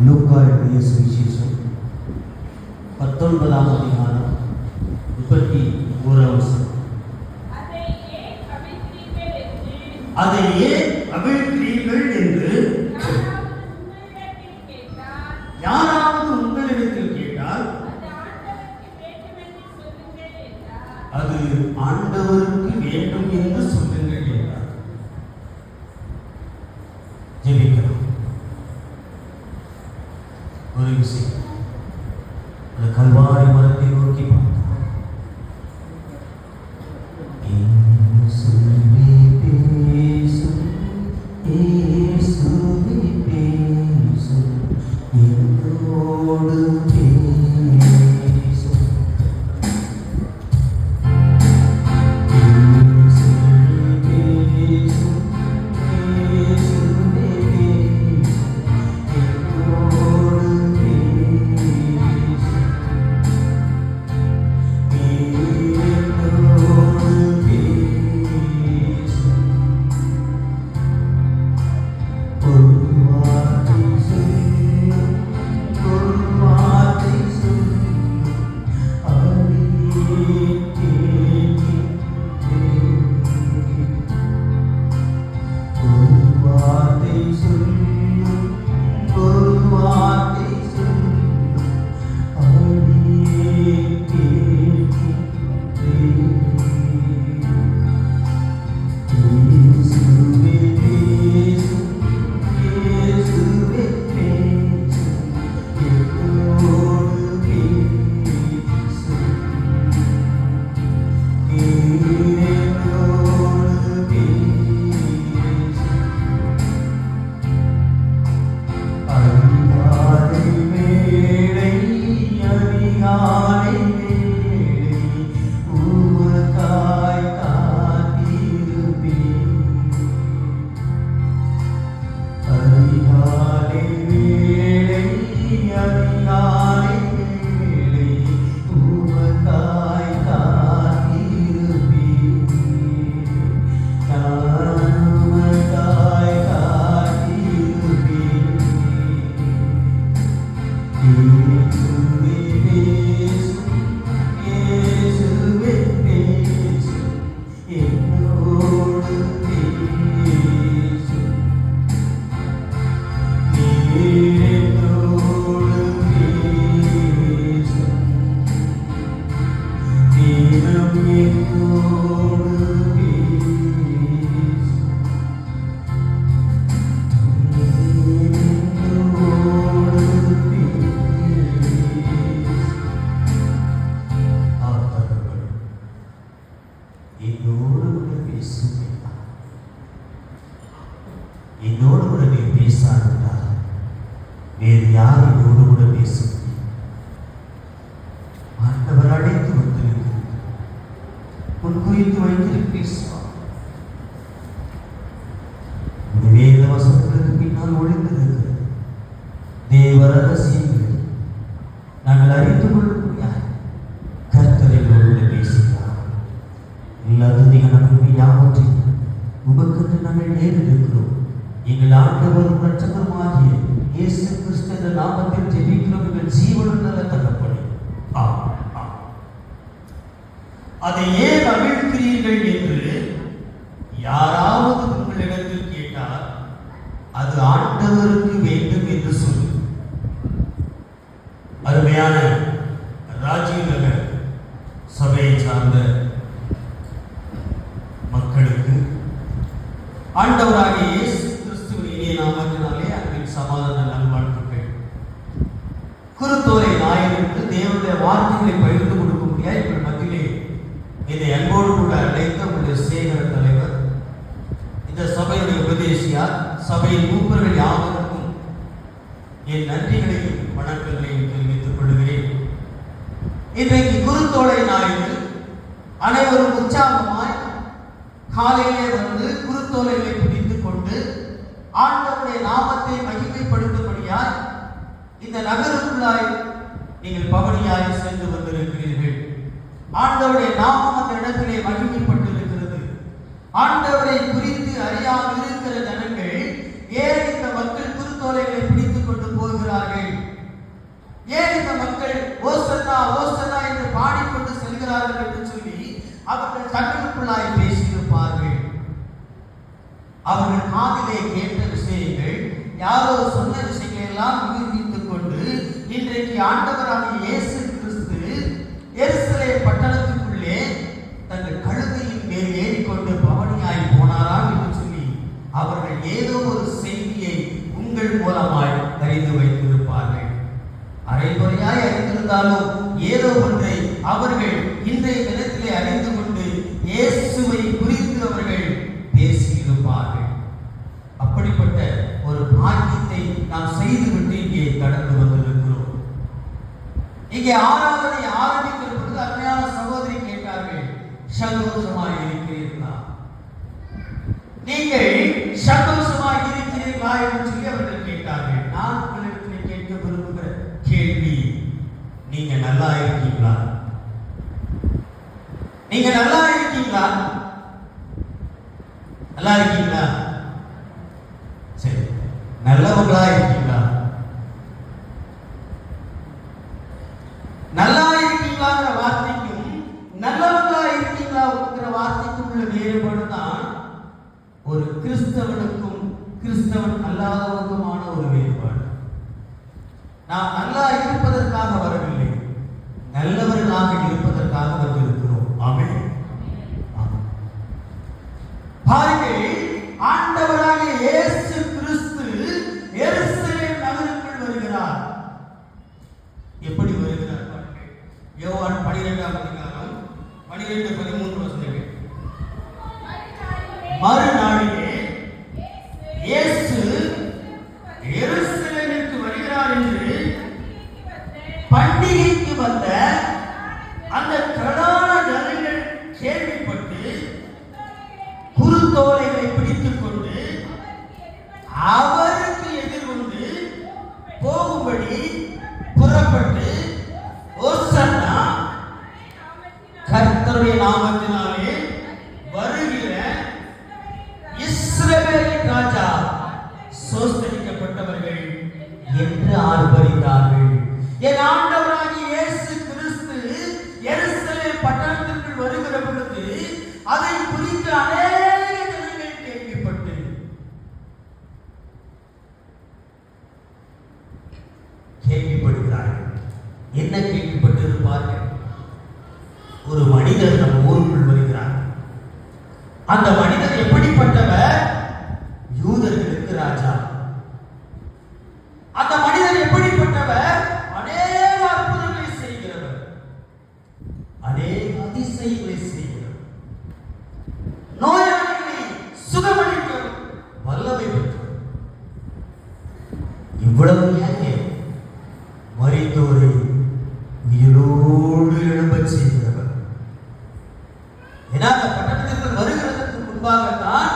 லூக்கா எழுதிய சுவிசேஷம் 19ஆம் அதிகாரம் 31ஆம் வசனம். அதை ஏன் அவிழ்க்கிறீர்கள் என்று யாராவது உங்களிடத்தில் கேட்டால் அது ஆண்டவருக்கு வேண்டும் என்று சொல்லுங்கள் என்றார். ஜெபிக்கிறோம். ஒரு விஷயம், அந்த கல்வாரி மரத்தை நோக்கி பார்த்தோம். என்னோடு கூட நீ பேசாதா வேறு யார் என்னோடு கூட பேச முடியும்? ஆண்டவர் அழைத்து வந்திருக்கிறது. உன் குறித்து வைத்திருப்பேசுவார். வேத வசனங்களுக்கு பின்னால் ஒளிந்திருக்கிறது தேவ ரகசியங்கள். நாங்கள் அறிந்து கொள்ள முடியாது. கர்த்தர் எங்களோடு பேசுகிறார். எல்லாத்தையும் நீங்கள் நமக்கு யாவற்றையும் உபக்கத்து நாங்கள் நேரிடுகிறோம். எங்கள் ஆண்டவரும் இரட்சகருமாகிய இயேசு கிறிஸ்து நாமத்தில் ஜெபிக்கிறோம். எங்கள் ஜீவனுள்ள தகப்பனே, அதை ஏன் அவிழ்க்கிறீர்கள் என்று யாராவது உங்களிடத்தில் கேட்டால் அது ஆண்டவருக்கு வேண்டும் என்று சொல்லு. அருமையான ராஜீவ் நகர் சபையை சார்ந்த மக்களுக்கு ஆண்டவராகிய இயேசு கிறிஸ்துவின் இனிய நாமத்தினாலே அன்பின் சமாதான நல்வாழ்த்துக்கள். குருத்தோலை ஞாயிற்கு தேவனுடைய வார்த்தைகளை பகிர்ந்து கொடுக்க முடியாது. இப்படி மத்தியிலே இதை அன்போடு கூட அழைத்த உங்களுடைய சேகர தலைவர், இந்த சபையுடைய உபதேசியார், சபையின் மூப்பர்கள் யாவருக்கும் என் நன்றிகளையும் வணக்கங்களையும் தெரிவித்துக் கொள்கிறேன். இன்றைக்கு குருத்தோலை ஞாயிறு அனைவரும் உற்சாகமாய் காலையிலே வந்து குருத்தோலைகளை பிடித்துக் கொண்டு ஆண்டவருடைய நாமத்தை மகிமைப்படுத்தும்படியாய் இந்த நகருக்குள்ளாய் நீங்கள் பவனியாய் சென்று வந்திருக்கிறீர்கள். ஆண்டவருடைய நாமம் அந்த இடத்திலே மகிமைப்பட்டிருக்கிறது. ஆண்டவரை குறித்து அறியாமல் இருக்கிற ஜனங்கள் ஏன் இந்த மக்கள் குருத்தோலைகளை பிடித்துக் கொண்டு போகிறார்கள் காதிலே கேட்ட விஷயங்கள், யாரோ சொன்ன விஷயங்களை எல்லாம் நிரூபித்துக் கொண்டு இன்றைக்கு ஆண்டவராகிய இயேசு கிறிஸ்து எருசலேம் பட்டணத்துக்குள்ளே தங்கள் கழுதையின் மேல் ஏறிக்கொண்டு பவனியாய் போனாராம் என்று சொல்லி அவர்கள் ஏதோ ஒரு செய்தியை உங்கள் மூலமாய் அறிந்து வைத்திருப்பார்கள். அரைகுறையாய் அறிந்திருந்தாலும் ஏதோ ஒன்றை அவர்கள் இன்றைய தினத்திலே அறிந்து கொண்டு இயேசுவை குறித்து அவர்கள் பேசியிருப்பார்கள். அப்படிப்பட்ட ஒரு பாக்கியத்தை நாம் செய்துவிட்டு இங்கே கடந்து வந்திருக்கிறோம். இங்கே ஆராதனை ஆரம்பிக்கிற பொழுது அருமையான சகோதரி கேட்டார்கள், சந்தோஷமாக இருக்கிறீர்களா? நீங்கள் சந்தோஷமாக இருக்கிறீர்களா என்று சொல்லி அவர்கள் கேட்டார்கள். நான் உங்களிடத்தில் கேட்க விரும்புகிற கேள்வி, நீங்க நல்லா இருக்கீங்களா? நீங்க நல்லா இருக்கீங்களா? நல்லா இருக்கீங்களா? சரி, நல்லவங்களா இருக்கீங்களா? நல்லா இருக்கீங்களாங்கிற வார்த்தைக்கும் நல்லவங்களா இருக்கீங்களாங்கிற வார்த்தைக்கும் உள்ள வேறுபாடு தான் ஒரு கிறிஸ்தவனுக்கும் கிறிஸ்தவன் அல்லாதவனுக்குமான ஒரு வேறுபாடு. நாம் நல்லா இருப்பதற்காக வரவில்லை, நல்லவர்களாக இருப்பதற்காக வந்திருக்கிறோம். ஆமென். பாருங்கள், ஆண்டவராகிய இயேசு கிறிஸ்து எருசலேம் நகருக்குள் வருகிறார். எப்படி வருகிறார் பாருங்கள். யோவான் 12ஆம் அதிகாரம் 12-13 வசனங்கள். மறுநாளிலே இயேசு எருசலேமுக்கு வருகிறார் என்று பண்டிகைக்கு வந்த அந்த பிரதான ஜனங்கள் கேள்விப்பட்டு குருத்தோலைகளை பிடித்துக் கொண்டு அவருக்கு எதிர்கொண்டு போகும்படி புறப்பட்டு, ஓசன்னா கர்த்தருடைய நாமத்தினாலே வருகிற இஸ்ரவேலின் ராஜா சோஸ்தரிக்கப்பட்டவர்கள் என்று ஆர்ப்பரித்தார்கள். என் ஆண்டவராகிய இயேசு கிறிஸ்து எருசலேம் பட்டணத்திற்குள் வருகிற பொழுது அதை குறித்து அநேக ஜனங்கள் கேள்விப்படுகிறார்கள். என்ன கேள்விப்பட்டு இருப்பார்கள்? ஒரு மனிதர் நம் ஊருக்குள் வருகிறார். அந்த மனிதர் எப்படிப்பட்டவர்? யூதர்களுக்கு ராஜா. அந்த மனிதர் எப்படிப்பட்டவர்? அநேக அற்புதங்களை செய்கிறவர், அநேக அதிசயங்களை செய்கிறவர், நோயாளிகளை சுகமளிக்க வல்லமை பெற்றவர். இவ்வளவு ஏன் மரித்தோரை உயிரோடு எழும்பச் செய்கிறவர். ஏன்னா அந்த பட்டணத்திற்குள் வருகிறதற்கு முன்பாகத்தான்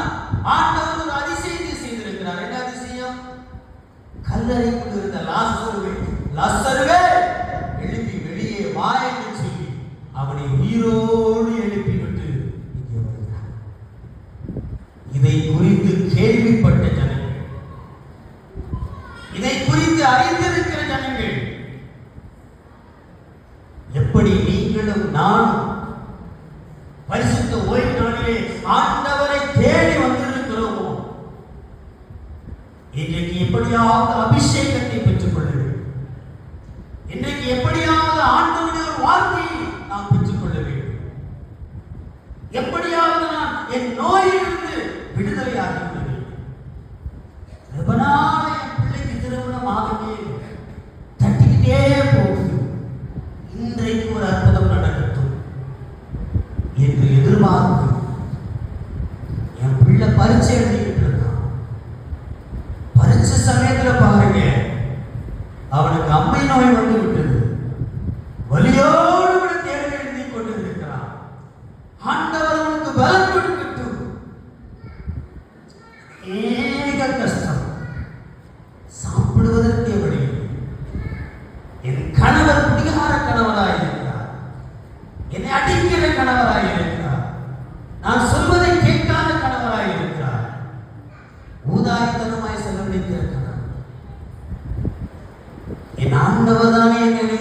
ஆண்டவர் ஒரு அதிசயத்தை செய்திருக்கிறார். என்ன அதிசயம்? கல்லறைக்குள் இருந்த லாசருவே எழுப்பி வெளியே வா என்று சொல்லி அவனை உயிரோடு எழுப்பிவிட்டு இங்கே வருகிறார். இதை குறித்து கேள்விப்பட்ட ஜனங்கள், இதை குறித்து அறிந்திருக்கிற ஜனங்கள், எப்படி நீங்களும் நானும் பரிசுத்த ஓய்வு நாளிலே ஆண்டவரை தேடி வந்திருக்கிறோமோ, இன்றைக்கு எப்படியாவது அபிஷேகத்தை பெற்றுக் கொள்ள வேண்டும். இன்றைக்கு எப்படியாவது ஆண்டவருடைய ஒரு வார்த்தையை நாம் பெற்றுக் கொள்ள வேண்டும். எப்படியாவது நான் என் நோயிலிருந்து விடுதலையாகி விட வேண்டும். ரொம்ப நாள் என் பிள்ளைக்கு திருமணம் ஆகவே தட்டிக்கிட்டே போகுது, இன்றைக்கு ஒரு அற்புதம் நடக்கட்டும் என்று எதிர்பார்த்து என் பிள்ளை பரீட்சை எழுதிக்கிட்டு இருக்கான். பரீட்சை சமயத்தில் பாருங்க, அவனுக்கு அம்மை நோய் வந்து விட்டது. வலியோடு கூட தேர்வு எழுதி கொண்டு இருக்கிறான். ஆண்டவர் அவனுக்கு பலம் கொடுக்கட்டும். ஏக கஷ்டம், சாப்பிடுவதற்கே வழி. என் கணவர் குடிகார கணவராய் இருக்கிறார், என்னை அடிக்கிற கணவராய் இருக்கிறார், நான் சொல்வதை கேட்காத கணவராய் இருக்கிறார், ஊதாரித்தனமாய் செலவழிக்கிற கணவர். என் ஆண்டவர் தானே என்னை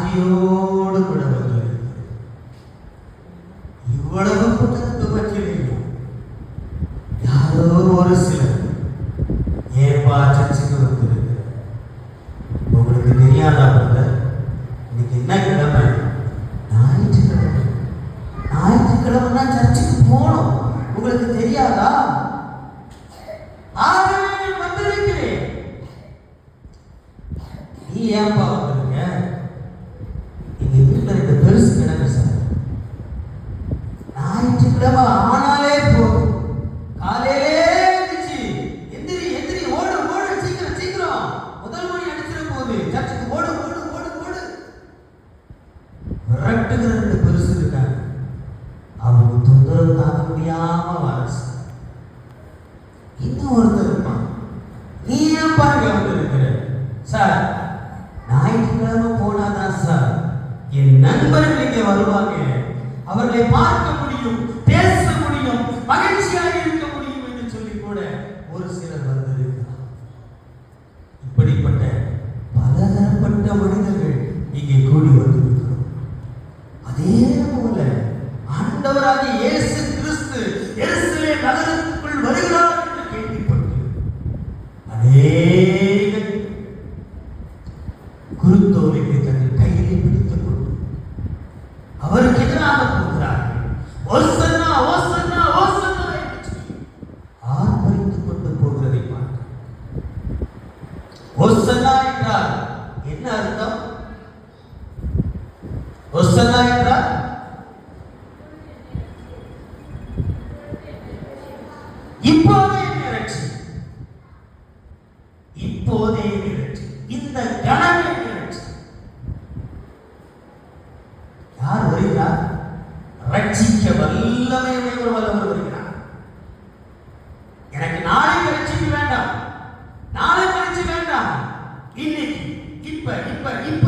வாஞ்சியோடு கூட வந்து இவ்வளவு கூட்டத்துக்கு பற்றியும் யாரோ ஒரு சிலர் ஏன்பா சர்ச்சுக்கு வந்திருக்கு. உங்களுக்கு தெரியாதா பிரதர், இன்னைக்கு என்ன கிழமை? ஞாயிற்றுக்கிழமை. ஞாயிற்றுக்கிழமைனா சர்ச்சுக்கு போகணும். உங்களுக்கு தெரியாதா? வந்திருக்கிறேன். நீ ஏன்பா வந்திருக்க? எங்க வீட்டுல ரெண்டு பெருசு கிடக்கு சார். ஞாயிற்றுக்கிழமை ஆனாலே போதும், காலையிலே இருந்துச்சு, எந்திரி எந்திரி, ஓடு ஓடு, சீக்கிரம் சீக்கிரம், முதல் மணி அடிச்சிட போகுது, சர்ச்சுக்கு ஓடு ஓடு ஓடு ஓடு. விரட்டுகிற ரெண்டு பெருசு இருக்காங்க. அவங்க தொந்தரவு தாங்க முடியாம வாரசு. இன்னும் ஒருத்தர் இருப்பான். நீ ஏன் பாருங்க வந்து இருக்கிற சார்? ஞாயிற்றுக்கிழமை போனாதான் சார் என் நண்பர்கள் இங்கே வருவாங்க, அவர்களை பார்க்க முடியும், பேச முடியும், மகிழ்ச்சியாக இருக்க முடியும் என்று சொல்லி கூட ஒரு சிலர் வந்திருக்கிறார். இப்படிப்பட்ட பலதரப்பட்ட மனிதர்கள் இங்கே கூடி வந்திருக்கிறோம். அதே போல ஆண்டவராகிய இயேசு கிறிஸ்து எருசலேம் நகரத்துக்குள் வருகிறார் என்று கேள்விப்பட்டு அநேக குருத்தோலைகளை தங்கள் கையிலே பிடித்துக் கொண்டு அவருக்கு எதிராக போகிறார்கள். ஓசன்னா ஓசன்னா ஓசன்னா என்று சொல்லி ஆர்ப்பரித்துக் கொண்டு போகிறதை பார்க்க. ஓசன்னா என்றால் என்ன அர்த்தம்? ஓசன்னா என்றால் இப்போதே நிகழ்ச்சி, இப்போதே நிகழ்ச்சி, இந்த கணமே நிகழ்ச்சி. யார் வருகிறார்? ரட்சிக்க வல்லமை உடையவர் வல்லவர் வருகிறார். எனக்கு நாளைக்கு ரட்சிக்க வேண்டாம், நாளைக்கு ரட்சிக்க வேண்டாம், இன்னைக்கு இப்ப இப்ப இப்ப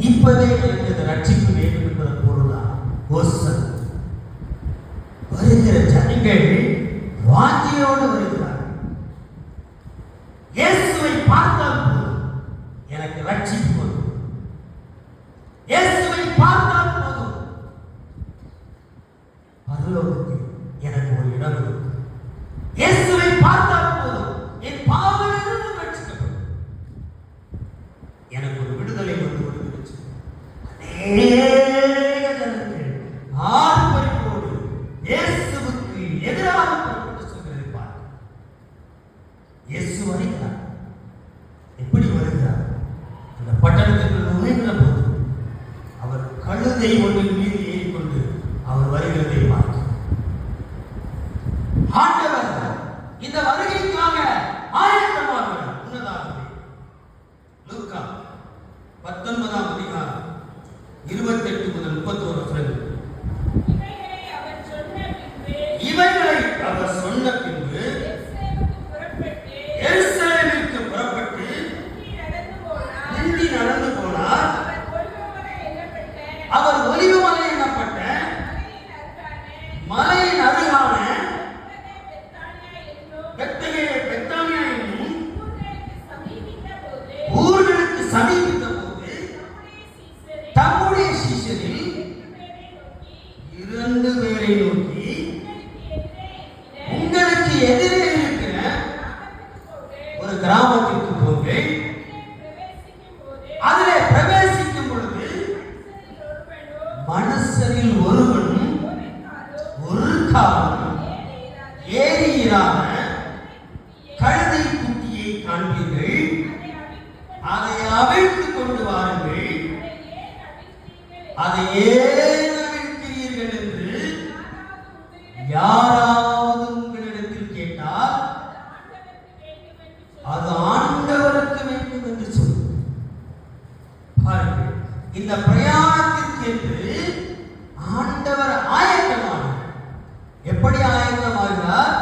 இப்பவே எனக்கு ரட்சிக்க வேண்டும் என்பதன் பொருள்தான் ஓசன். வருகிற ஜனங்கள் வாஞ்சியோடு வருகிறார். இயேசுவை பார்த்தால் போதும் எனக்கு ரட்சிப்பு வரும். இயேசுவை பார்த்தால் போதும் பரலோகத்தில் எனக்கு ஒரு இடம் இருக்கும். இயேசுவை பார்த்தால் போதும் என் பாவங்களிலிருந்து ரட்சிக்கப்படும். எனக்கு ஒரு விடுதலை வந்து விடுதலை. அநேக ஜனங்கள் ஆர்ப்பரிப்போடு இயேசுவுக்கு எதிராக புறப்பட்டு சொல்கிறதை பார்க்க. இயேசு வருகிறார். எப்படி வருகிறார்? அந்த பட்டணத்திற்கு நுழைகிற போது அவர் கழுதை ஒன்றின் மீது ஏறிக்கொண்டு அவர் வருகிறதை பார்க்க. ஆண்டவர் இந்த வருகைக்காக ஆயத்தமாகிறார். முன்னதாகவே லூக்கா 19ஆம் அதிகாரம் 28 முதல் 31 வரை இவைகளை அவர் சொன்ன பின்பு எருசலேமுக்கு புறப்பட்டு முந்தி நடந்து போனார். அவர் ஒலிவமலை எண்ணப்பட்ட மலையின் அருகான பெத்தானியா என்னும் ஊர்களுக்கு சமீபித்த போது தம்முடைய சீஷரில் 2 பேரை நோக்கி, உங்களுக்கு எதிரே இருக்கிற ஒரு கிராமத்திற்கு போங்கள். அதிலே பிரவேசிக்கும் பொழுது மனுஷரில் ஒருவனும் ஒரு காலம் ஏறியிரான கழுதை குட்டியை காண்பீர்கள். அதை அவிழ்த்துக் கொண்டு வாருங்கள். அதை ஏன் அவிழ்க்கிறீர்கள் என்று யாராவது உங்களிடத்தில் கேட்டால் அது ஆண்டவருக்கு வேண்டும் என்று சொல்லு. பாருங்கள், இந்த பிரயாணத்திற்கு என்று ஆண்டவர் ஆயத்தமானார். எப்படி ஆயத்தமாகிறார்?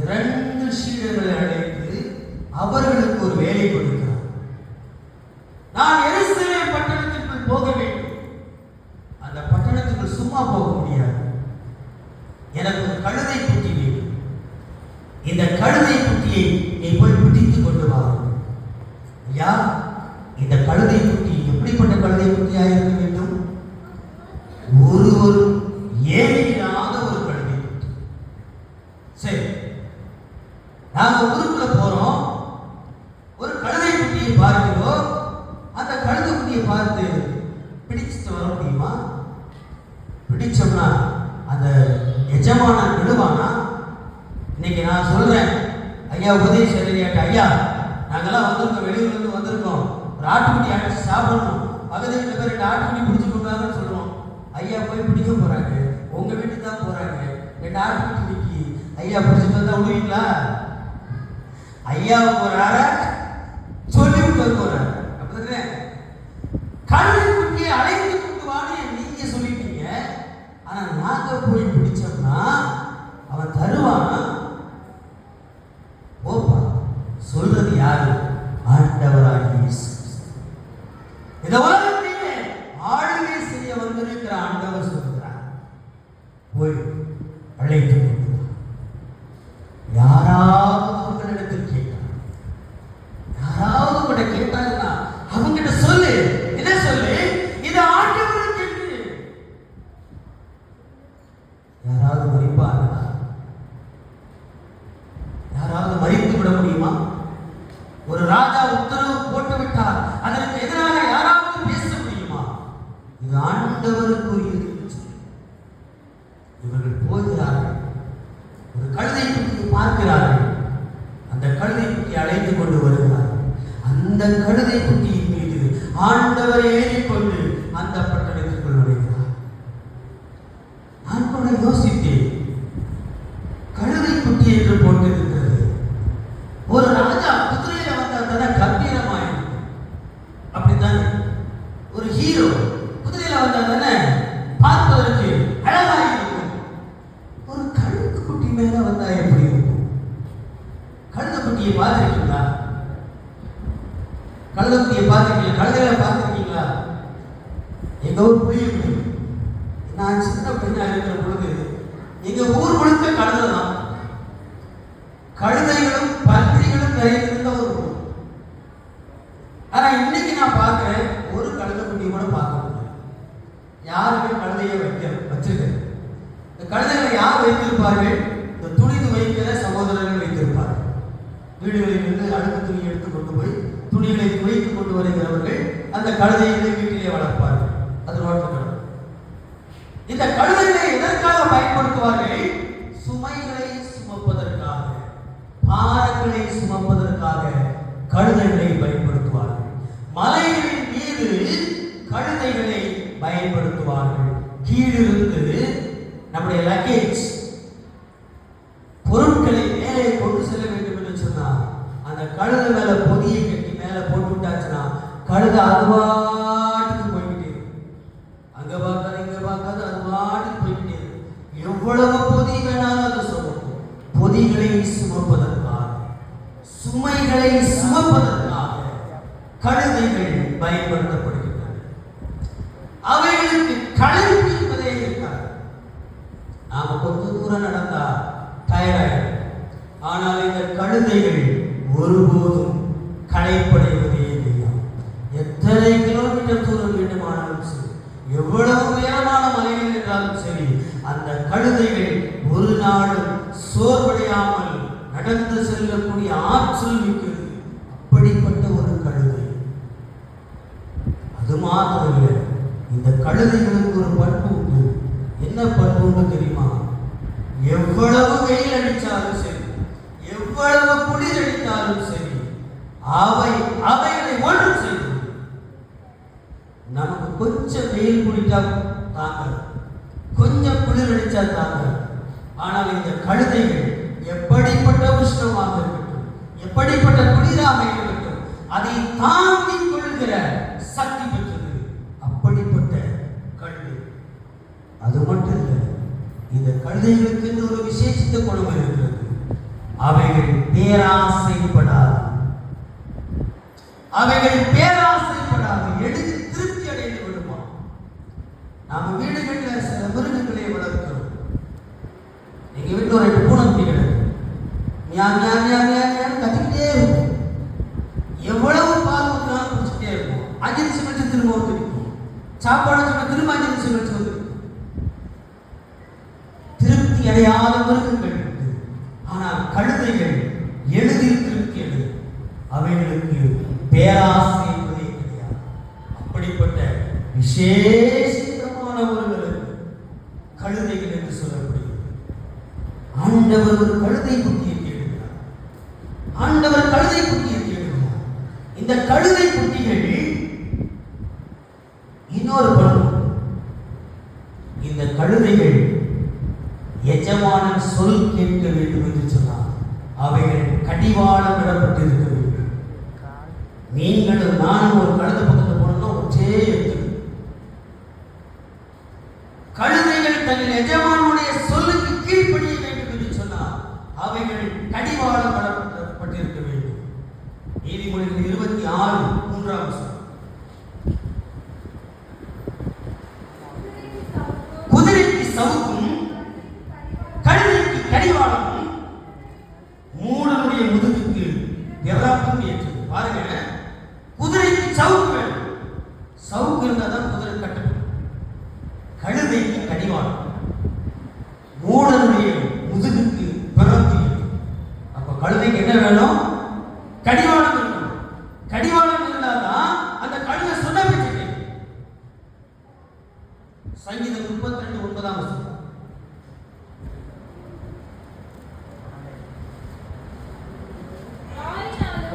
2 சீடர்களை அழைத்து அவர்களுக்கு ஒரு வேலை கொடுக்கிறார். நான் எருசலேம் பட்டணத்திற்குள் போக வேண்டும். அந்த பட்டணத்துக்குள் சும்மா போக முடியாது. எனக்கு ஒரு கழுதை குட்டி வேண்டும். இந்த கழுதை குட்டியை நீ போய் பிடித்துக் கொண்டு வா. ஐயா, இந்த கழுதை குட்டி எப்படிப்பட்ட கழுதை குட்டியாக இருக்க வேண்டும்? ஒருவரும் ஏழையில்லாத ஒரு கழுதை குட்டி. சரி, நாங்க ஊருக்குள்ள போறோம், ஒரு கழுதை குட்டியை பார்க்கிறோம். அந்த கழுதை குட்டியை பார்த்து பிடிச்சிட்டு வர முடியுமா? பிடிச்சோம்னா அந்த எஜமான விடுவானா? இன்னைக்கு நான் சொல்றேன், ஐயா உதவி செய்யலையாட்ட, ஐயா நாங்கெல்லாம் வந்திருக்கோம், வெளியூர்ல இருந்து வந்திருக்கோம், ஒரு ஆட்டுக்குட்டி அடிச்சு சாப்பிடணும், பக்கத்து வீட்டுல பேர் 2 ஆட்டுக்குட்டி பிடிச்சு கொடுத்தாங்கன்னு சொல்லுவோம். ஐயா போய் பிடிக்க போறாங்க, உங்க வீட்டுக்கு தான் போறாங்க, 2 ஆட்டுக்குட்டி நிக்கி, ஐயா பிடிச்சிட்டு வந்தா விடுவீங்களா? ஐயா போறார சொல்லி விட்டு போறாரு. அப்படிதானே? கழுதை குட்டியை அழைத்து கொண்டு வான்னு நீங்க சொல்லிட்டீங்க. ஆனா நாங்க போய் பிடிச்சோம்னா அவன் தருவானா? ஓப்பா சொல்றது யாரு? ஆண்டவராகிய இயேசு. இந்த உலகத்திலே ஆளுகை செய்ய வந்திருக்கிற ஆண்டவர் சொல்கிறார், போய் அழைத்து கொண்டு வா. யாராவது உங்களிடத்தில் கேட்டார், யாராவது உங்களை கேட்டாங்கன்னா அவங்கிட்ட சொல்லு. என்ன சொல்லு? இது ஆண்டவருக்கு என்று. யாராவது மறிப்பார்களா? யாராவது மறித்து விட முடியுமா? ஒரு ராஜா உத்தரவு போட்டு விட்டார், அதற்கு எதிராக யாராவது பேச முடியுமா? இது ஆண்டவருக்குரியது. இவர்கள் போகிறார்கள், ஒரு கழுதை குட்டியை பார்க்கிறார்கள், அந்த கழுதை குட்டியை அழைத்து கொண்டு வருகிறார்கள். அந்த கழுதை குட்டியின் மீது ஆண்டவர் ஏறிக்கொண்டு அந்த பட்டணத்திற்குள் நுழைகிறார். நான் கூட யோசித்தேன், கழுதை குட்டி என்று போட்டிருக்கிறது. ஒரு ராஜா குதிரையில வந்தா கம்பீரமாயிருக்கும், அப்படித்தானே? ஒரு ஹீரோ குதிரையில வந்தா பார்ப்பதற்கு அழகாயிருக்கும். ஒரு கழுதை குட்டி மேல வந்தா எப்படி இருக்கும்? கழுதை குட்டியை பார்த்திருக்கீங்களா? கழுதை குட்டியை பார்த்திருக்கீங்களா? கழுதையில பார்த்திருக்கீங்களா? எங்க ஊர் புளியங்குடி, நான் சின்ன பெண்ணா இருக்கிற பொழுது எங்க ஊர் முழுக்க கழுதை தான். கழுதைகளும் பன்றிகளும் நிறைந்திருந்த ஒரு ஊர். ஆனா இன்னைக்கு நான் பார்க்கிறேன், ஒரு கழுதை குட்டியை கூட பார்க்க முடியாது. யாருமே கழுதையை வச்சிருக்க. இந்த கழுதைகளை யார் வைத்திருப்பார்கள்? இந்த துணி துவைக்கிற சகோதரர்கள் வைத்திருப்பார்கள். வீடுகளில் இருந்து அழுக்கு துணி எடுத்து கொண்டு போய் துணிகளை துவைத்து கொண்டு வருகிறவர்கள் அந்த கழுதைகளை வீட்டிலே வளர்ப்பார்கள். அது ரோட்டு. இந்த கழுதைகளை எதற்காக பயன்படுத்துவார்கள்? சுமைகளை சுமப்பதற்காக, பாரங்களை சுமப்பதற்காக கழுதைகளை பயன்படுத்துவார்கள். மலைகளின் மீது கழுதைகளை பயன்படுத்துவார்கள். கீழிருந்து நம்முடைய லக்கேஜ் பொருட்களை மேலே கொண்டு செல்ல வேண்டும் என்று சொன்னால் அந்த கழுதை மேல பொதியை கட்டி மேல போட்டு விட்டாச்சுன்னா கழுதை அதுவாட்டுக்கு போய்கிட்டே இருக்கும். அங்க பார்க்காது இங்க பார்க்காது, அதுவாட்டுக்கு போய்கிட்டே இருக்கும். எவ்வளவு பொதி வேணாலும் அதை சுமக்கும். பொதிகளை சுமப்பதற்காக, சுமைகளை சுமப்பதற்காக கழுதைகள் பயன்படுத்தப்படுகின்றன. அவைகளுக்கு களைப்பு என்பதே இருக்காது. நாம கொஞ்சம் தூரம் நடந்தா டயர்டாயிடும். ஆனால் இந்த கழுதைகள் ஒருபோதும் களைப்படைவதே இல்லையா. எத்தனை கிலோமீட்டர் தூரம் வேண்டுமானாலும் சரி, எவ்வளவு உயரமான மலைகள் என்றாலும் சரி, அந்த கழுதைகள் ஒரு நாளும் சோர்வடையாமல் நடந்து செல்லக்கூடிய ஆற்றல் மிக்கிறது. அப்படிப்பட்ட ஒரு கழுதை. அது மாத்திரமில்லை, இந்த கழுதைகளுக்கு ஒரு பண்பு உண்டு. என்ன பண்புன்னு தெரியுமா? எவ்வளவு வெயில் அடித்தாலும் சரி, எவ்வளவு குளிர் அடித்தாலும் சரி, அவைகளை ஒன்றும் செய்யும். நமக்கு கொஞ்சம் வெயில் குடித்தா தாங்க, கொஞ்சம் குளிர் அடிச்சா தாங்க. ஆனால் இந்த கழுதைகள் எப்படிப்பட்ட உஷ்ணமாக இருக்கட்டும், எப்படிப்பட்ட குளிராக இருக்கட்டும், அதை தாங்கிக் கொள்கிற சக்தி பெற்றது. அப்படிப்பட்ட கழுதை. அது மட்டும் இல்லை, இந்த கழுதைகளுக்கு ஒரு விசேஷித்த குணம் இருக்கிறது. அவைகள் பேராசைப்படாது. அவைகள் பேராசைப்படாது. எளிதில் திருப்தி அடைந்து விடுமா. நாம வீடுகளில் சில மிருகங்களை வளர்க்கிறோம். எங்க வீட்டில் ஒரு 2 பூனைக்குட்டி கிடக்கு. கத்திக்கிட்டே இருக்கும். எவ்வளவு பால் ஊற்றினாலும் குடிச்சுட்டே இருக்கும். சாப்பாடு சொன்ன திரும்ப 5 நிமிஷம் கழிச்சு வந்து திருப்தி அடையாத மிருகங்கள் உண்டு. ஆனால் கழுதைகள் எளிதில் திருப்தி அடையும். அவைகளுக்கு பேராசை என்பதே கிடையாது. அப்படிப்பட்ட விசேஷமான ஒருவருக்கு கழுதைகள் என்று சொல்லப்படுகிறது. ஆண்டவர் ஒரு கழுதை குட்டியை தேடுகிறார். ஆண்டவர் கழுதை குட்டியை தேடுகிறார். இந்த கழுதை குட்டிகள் இன்னொரு படம். இந்த கழுதைகள் எஜமானன் சொல் கேட்க வேண்டும் என்று சொன்னார். அவைகள் கடிவாளம் விடப்பட்டிருக்க வேண்டும். நீங்களும் நானும் ஒரு கழுதை பக்கத்தில் போனோம்னா ஒற்றே எடுத்து கழுதைகள் தங்கள் எஜமானுடைய சொல்லுக்கு கீழ்ப்படிய வேண்டும் என்று சொன்னார். அவைகள் கடிவாளம் விடப்பட்டிருக்க வேண்டும். நீதிமொழிகள் 26:3 குதிரைக்கு சவுக்கும் கழுதைக்கு கடிவாளமும் மூடனுடைய முதுகுக்கு விறப்பும் ஏற்றது. பாருங்க, குதிரைக்கு சவுக்கு வேணும். சவுக்கு இருந்தால் தான் குதிரை கட்டப்படும். கழுதைக்கு கடிவாளம், மூடனுடைய முதுகுக்கு விறப்பு. அப்ப கழுதைக்கு என்ன வேணும்? கடிவாளம் இருக்கணும். கடிவாளம் இருந்தால்தான் அந்த கழுதை சொன்ன பேச்சு. சங்கீதம் 32:9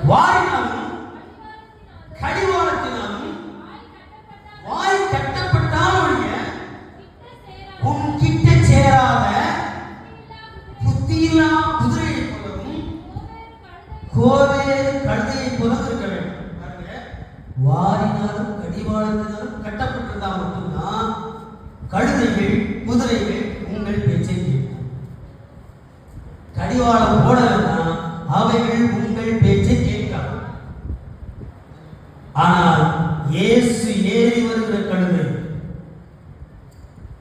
வாயினாலும் கடிவாளத்தினாலும் வாய் கட்டப்பட்டால் ஒழிய உன் கிட்ட சேராத புத்தியில்லா குதிரையை போலவும் கோவேறு கழுதையை போலவும் இருக்க வேண்டும். வாரினாலும் கடிவாளத்தினாலும் கட்டப்பட்டிருந்தா மட்டும்தான் கழுதைகள் குதிரைகள் உங்கள் பேச்சை கேட்கும். கடிவாளம் போடலன்னா அவைகள் உங்கள் பேச்சை கேட்காது. ஆனால் இயேசு ஏறி வருகிற கழுதை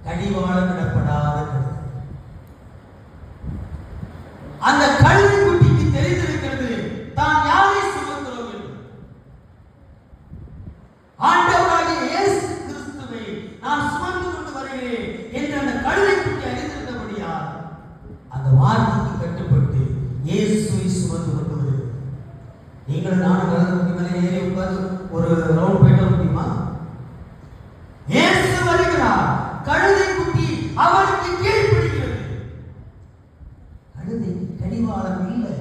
கடிவாளம் விடப்படாத கழுதை. அந்த கழுதை குட்டிக்கு தெரிந்திருக்கிறது தான் யாரை சுமக்கிறோம் என்று. ஆண்டவராகிய இயேசு கிறிஸ்துவை நான் சுமந்து கொண்டு வருகிறேன் என்று அந்த கழுதை குட்டி அறிந்திருந்தபடியால் அந்த வார்த்தைக்கு கட்டுப்பட்டு இயேசுவை சுமந்து கொண்டு வருகிறது. நீங்கள் நானும் கழுதை குட்டி மேலே ஏறி உட்கார்ந்து ஒரு ரவுண்ட் போயிட்டு முடியுமா? இயேசு வருகிறார். கழுதை குட்டி அவருக்கு கீழ்ப்படுகிறது. கழுதைக்கு கடிவாளம் இல்லை.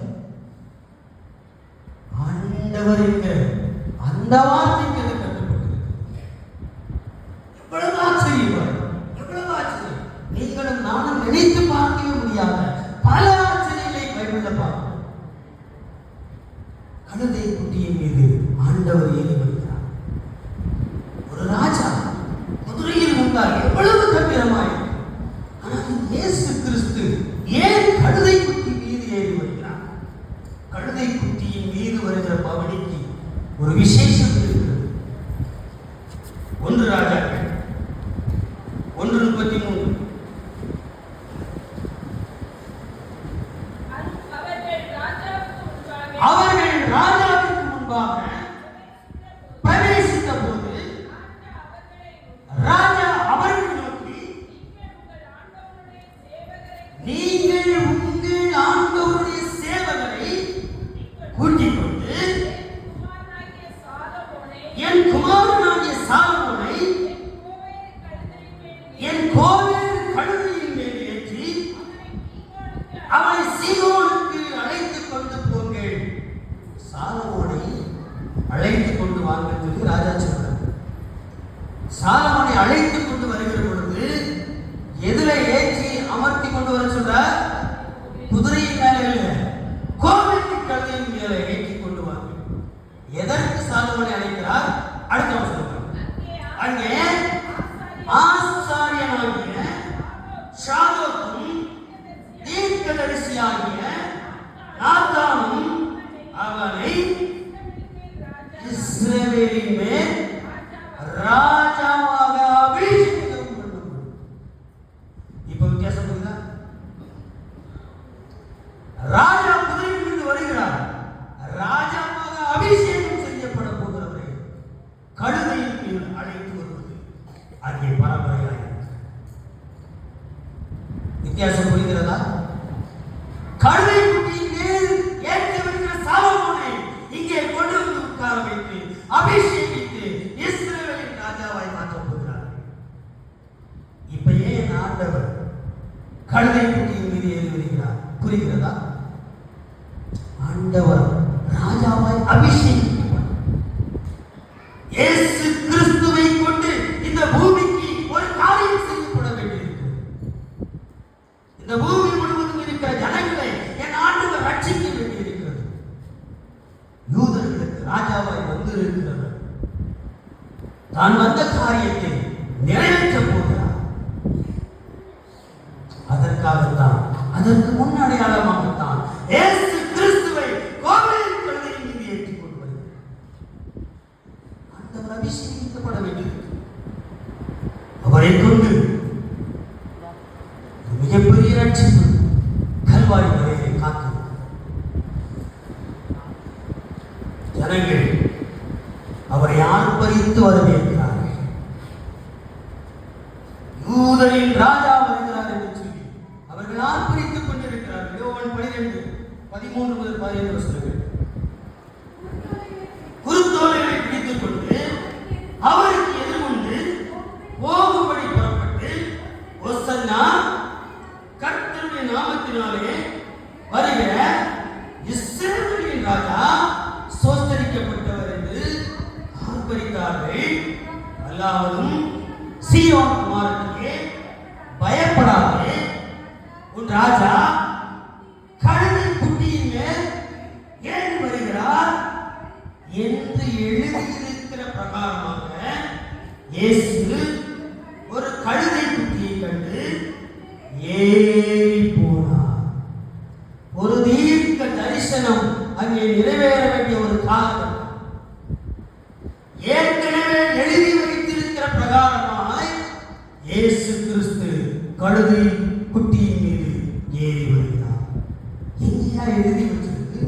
ஆண்டவருக்கு அந்த வார்த்தைக்கு அது கட்டுப்பட்டு எவ்வளவு ஆச்சரியம், எவ்வளவு ஆச்சரியம். நீங்களும் நானும் நினைத்து பார்க்கவே முடியாத பல ஆச்சரியங்களை பைபிள்ல பார்க்கிறோம். கழுதை குட்டியின் மீது ஆண்டவர் ஏறி வருகிறார். ஒரு ராஜா குதிரையில் வந்தார். எவ்வளவு கம்பீரமாய். ஆனால் இயேசு கிறிஸ்து ஏன் கழுதை குட்டி மீது ஏறி வருகிறார்? கழுதை குட்டியின் மீது வருகிற பவனிக்கு ஒரு விசேஷம் இருக்கிறது. 1 ராஜாக்கள் 1:33. அவர்கள் ராஜாவுக்கு முன்பாக பிரவேசித்த போது ராஜா அவர்களை நோக்கி, நீங்கள் உங்கள் ஆண்டவருடைய சேவகரை கூட்டிக் கொண்டு என் குமாரனாகிய சாலமோனை என் கோவேறு கழுதையின் மேல் ஏற்றி அவனை சீயோனுக்கு அழைத்துக் கொண்டு போங்கள். சாலமோனை அழைத்துக் கொண்டு வாங்க சொல்லி ராஜா சொல்றார். சாலமோனை அழைத்துக் கொண்டு வருகிற பொழுது எதிர ஏற்றி அமர்த்தி கொண்டு வர சொல்றார். குதிரையின் மேலே இல்லை, கோவேறு கழுதையின் மேலே ஏற்றி கொண்டு வாங்க. எதற்கு சாலமோனை அழைக்கிறார்? அடுத்த சொல்றார். அங்கே ஆசாரியனாகிய சாதோக்கும் தீர்க்கதரிசியாகிய நாத்தானும் அவனை இஸ்ரவேலின் மேல் ராஜாவாக அபிஷேகம் பண்ணும். இப்ப வித்தியாசம் புரியுதா? ராஜா குதிரையின் மீது வருகிறார். ராஜாவாக அபிஷேகம் செய்யப்பட போகிறவரை கழுதையின் மேல் அழைத்து வருவது கழுதை குட்டியின் மீது ஏறி வருகிறார். புரிகிறதா? ஆண்டவர் ராஜாவாய் அபிஷேகிக்கப்பட்டார். இயேசு கிறிஸ்துவை கொண்டு இந்த பூமிக்கு ஒரு காரியம் செய்யப்பட வேண்டியிருக்கிறது. இந்த பூமி முழுவதும் இருக்கிற ஜனங்களை என் ஆண்டவர் ரட்சிக்க வேண்டியிருக்கிறது. யூதர்களுக்கு ராஜாவாய் வந்திருக்கிறவர் தான் வந்த காரியத்தை நிறைவேற்ற போகிறார். அதற்காகத்தான், அதற்கு முன் அடையாளமாகத்தான் இயேசு கிறிஸ்துவை கோவிலின் கழுதையின் மீது ஏற்றிக் கொண்டு வருகிறார். ஆண்டவர் அபிஷேகிக்கப்பட வேண்டியிருக்கிறது. அவரை கொண்டு மிகப்பெரிய ரட்சிப்பு கல்வாரி வரையிலே காத்து ஜனங்கள் அவரை ஆர்ப்பரித்து வரவேற்கிறார்கள். யூதரின் ராஜா வருகிறார் என்று சொல்லி அவர்கள் ஆர்ப்பரித்துக் கொண்டிருக்கிறார்கள். யோவான் 12:13 முதல் 15 வசனங்கள். குருத்தோலைகளை பிடித்துக் கொண்டு அவருக்கு எதிர்கொண்டு போகும்படி புறப்பட்டு, ஓசன்னா, கர்த்தருடைய நாமத்தினாலே வருகிற இஸ்ரவேலின் ராஜா சோஸ்தரிக்கப்பட்டவர் என்று ஆர்ப்பரித்தார்கள். அல்லாமலும் சீயோன் குமாரத்திலே பயப்படாதே, உன் ராஜா கழுதை குட்டியின் மேல் ஏறி வருகிறார் என்று எழுதியிருக்கிற பிரகாரமாக இயேசு ஒரு கழுதை குட்டியை கண்டு ஏறி போனார். ஒரு தீர்க்க தரிசனம் அங்கே நிறைவேற வேண்டிய ஒரு காலம். ஏற்கனவே எழுதி வைத்திருக்கிற பிரகாரமாய் இயேசு கிறிஸ்து கழுதை குட்டியின் மீது ஏறி வருகிறார். எங்கேயா எழுதி வச்சிருக்கு?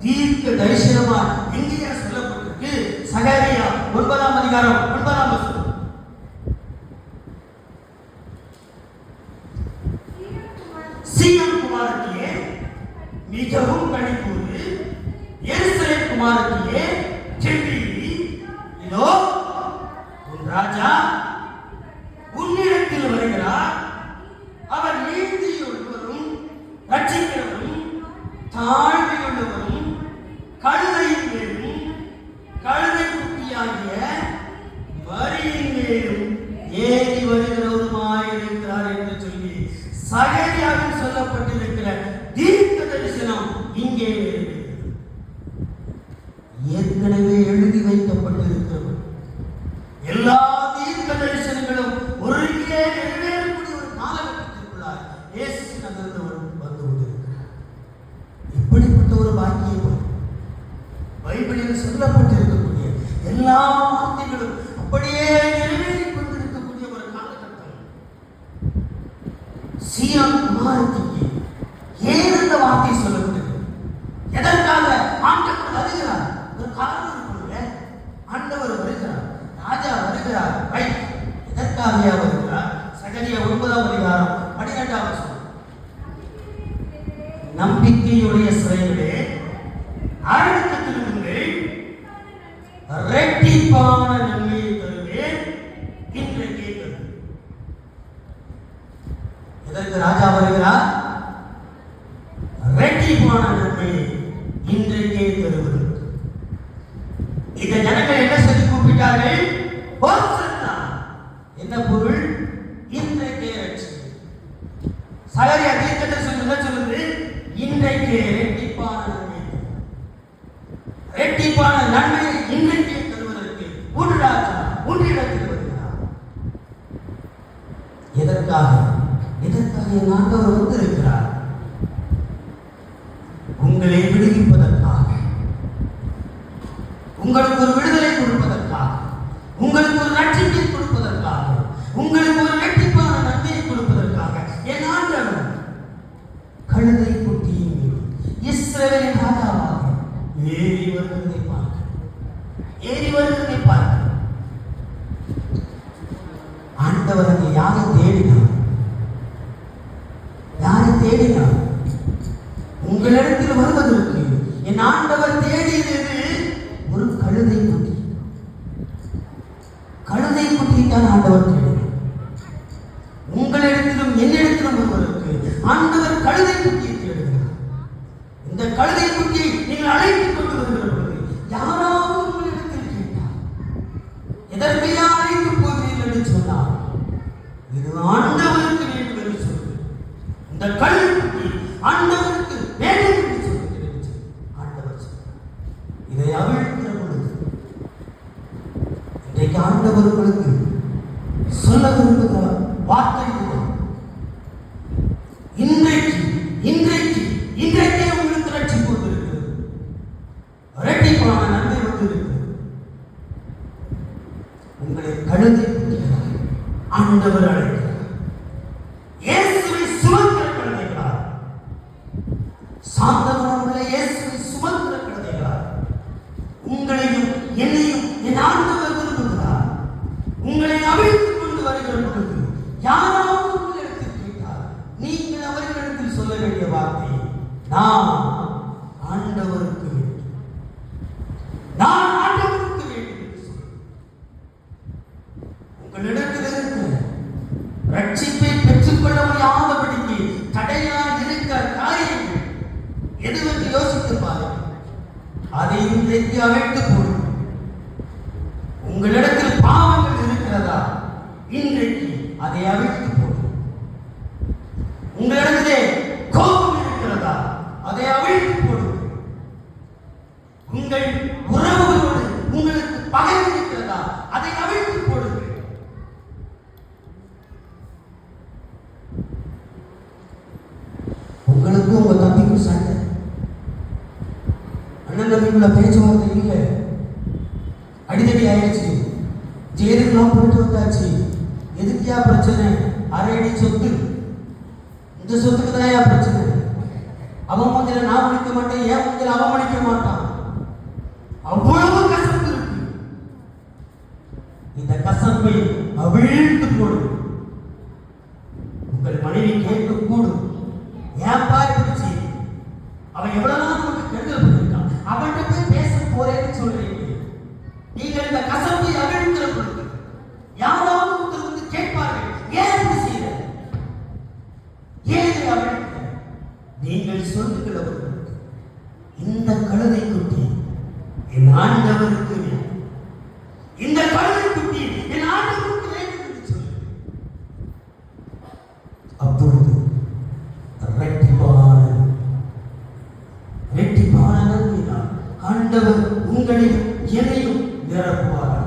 தீர்க்க தரிசனமா எங்கேயா சொல்லப்பட்டிருக்கு? சகரியா 9ஆம் அதிகாரம் 9ஆம் வசனம். சீயோன் குமாரத்திலே மிகவும் களிகூர்ந்து, எருசலேம் குமாரத்திலே சென்றீ, இதோ உன் ராஜா உன்னிடத்தில் வருகிறார். அவர் நீதியுள்ளவரும் ரட்சிக்கிறவரும் தாழ்மையுள்ளவரும் கழுதையின் மேலும் கழுதை குட்டியாகிய மரியின் மேலும் ஏறி வருகிறவருமாயிருக்கிறார் என்று சொல்லி சகரியாவில் சொல்லப்பட்டிருக்கிற தீர்க்க தரிசனம் இங்கே ஏற்கனவே எழுதி வைக்கப்பட்டிருக்கிறது. எல்லா தீர்க்க தரிசனங்களும் ஒருங்கே நிறைவேறக்கூடிய ஒரு காலகட்டத்திற்குள்ளார் இயேசு நகர்ந்து வந்து கொண்டிருக்கிறார். இப்படிப்பட்ட ஒரு பாக்கியம் பைபிளில் சொல்லப்பட்டிருக்கக்கூடிய எல்லா வார்த்தைகளும் அப்படியே நிறைவேறிக் கொண்டிருக்கக்கூடிய ஒரு காலகட்டம். சீயோன் குமாரத்திக்கு ஏன் அந்த வார்த்தை சொல்லப்பட்டது? எதற்காக ஆண்டவர் வருகிறார்? ஒரு காரணம் இருக்குங்க. ஆண்டவர் வருகிறார், ராஜா வருகிறார். எதற்காக வருகிறார்? சகரியா 9ஆம் அதிகாரம் 12ஆம் வசனம். நம்பிக்கையுடைய சிறைகளே ஆழ்ந்து திரும்புங்கள், இரட்டிப்பான நன்மையை தருவேன் இன்றைக்கே தருவேன். எதற்கு ராஜா வருகிறார்? இரட்டிப்பான நன்மையை இன்றைக்கே தருவது. இந்த ஜனங்கள் என்ன சொல்லி கூப்பிட்டார்கள்? ஹோசன்னா. என்ன பொருள்? இன்றைக்கே ரட்சி. சகரியா தீர்க்கதரிசனம் என்ன சொல்லுது? இன்றைக்கே இரட்டிப்பான நன்மை. இரட்டிப்பான நன்மையை இன்றைக்கே தருவதற்கு உன் ராஜா உன்னிடத்தில் வருகிறார். எதற்காக? எதற்காக என் ஆண்டவர் வந்திருக்கிறார்? உங்களை விடுவிப்பதற்காக, உங்களுக்கு ஒரு விடுதலை கொடுப்பதற்காக, உங்களுக்கு ஒரு ரட்சிப்பை கொடுப்பதற்காக, உங்களுக்கு ஒரு இரட்டிப்பான நன்மையை கொடுப்பதற்காக என் ஆண்டவர் கழுதை குட்டியின் மீது இஸ்ரவேலின் ராஜாவாக ஏறி வருவதை பார்க்க, ஏறி வருவதை பார்க்க. ஆண்டவர் அங்கே யாரை தேடினார்? யாரை தேடினார்? உங்களிடத்தில் வருவதற்கு என் ஆண்டவர் தேடியது ஒரு கழுதை குட்டி. கழுதை குட்டி தான் ஆண்டவர் தேடினார். உங்களிடத்திலும் என்னிடத்திலும் வருவதற்கு இன்றைக்கு ஆண்டவர் உங்களுக்கு சொல்ல விரும்புகிற வார்த்தை இதுதான். இன்றைக்கே உங்களுக்கு ரட்சிப்பு வந்திருக்கிறது. இரட்டிப்பான நன்மை வந்திருக்கிறது. உங்களை கழுதை ஆண்டவர் அழைக்கிறார். இயேசுவை சுமக்கிற கழுதைகளார், சாந்தமான இயேசுவை சுமக்கிற கழுதைகளார். உங்களையும் என்னையும் என் ஆண்டவர் விரும்புகிறார். உங்களை அவிழ்த்துக் கொண்டு வருகிற பொழுது யாராவது உங்களிடத்தில் கேட்டால் நீங்கள் அவர்களிடத்தில் சொல்ல வேண்டிய வார்த்தை, நான் ஆண்டவருக்கு வேண்டும், நான் ஆண்டவருக்கு வேண்டும் என்று சொல்லுங்கள். உங்களிடத்தில் இருக்கிற ரட்சிப்பை பெற்றுக்கொள்ள முடியாதபடிக்கு தடையாக இருக்கிற காரியங்கள் எதுவென்று யோசித்து பாருங்கள். அதை இன்றைக்கு அழைத்து போடுங்கள். உங்களிடத்தில் பாவங்கள் இருக்கிறதா? இன்றைக்கு அதை அவிழ்த்து போடுங்கள். உங்களிடத்திலே கோபம் இருக்கிறதா? அதை அவிழ்த்து போடுங்கள். உங்கள் உறவுகளோடு உங்களுக்கு பகை இருக்கிறதா? அதை அவிழ்த்து போடுங்கள். உங்களுக்கு உங்க தம்பிக்கு சண்டை, அண்ணன் தம்பிக்குள்ள பேச்சுவார்த்தை இல்லை, அடிதடி ஆயிடுச்சு, ஜெயிலுக்கெல்லாம் போயிட்டு வந்தாச்சு. எதுக்கியா பிரச்சனை? அரையடி சொத்து, இந்த சொத்துக்கு தான் பிரச்சனை. அவன் மூஞ்சில நான் முடிக்க மாட்டேன், ஏன் மூஞ்சில அவன் முடிக்க மாட்டான். அவ்வளவு கசப்பு இருக்கு. இந்த கசப்பை அவிழ்த்து போடு. உங்கள் மனைவி கேட்க கூடும், ஏன்பா இப்படி செய்ய? அவன் எவ்வளவு நாள் நமக்கு கெடுதல் பண்ணிருக்கான், அவன்கிட்ட போய் பேச போறேன்னு சொல்றீங்க. நீங்கள் இந்த கசப்பை அவிழ்க்கிற பொழுது யாராவது ஒருத்தர் வந்து கேட்பார்கள், ஏன் இப்படி செய்ய? ஏன் இதை அவிழ்க்க? நீங்கள் சொல்லுகிறவர்கள், இந்த கழுதை குட்டி என் ஆண்டவருக்கு வேண்டும், இந்த கழுதை குட்டி என் ஆண்டவருக்கு வேண்டும் என்று சொல்லு. அப்பொழுது இரட்டிப்பான நன்மையினால் ஆண்டவர் உங்களையும் என்னையும் நிரப்புவார்.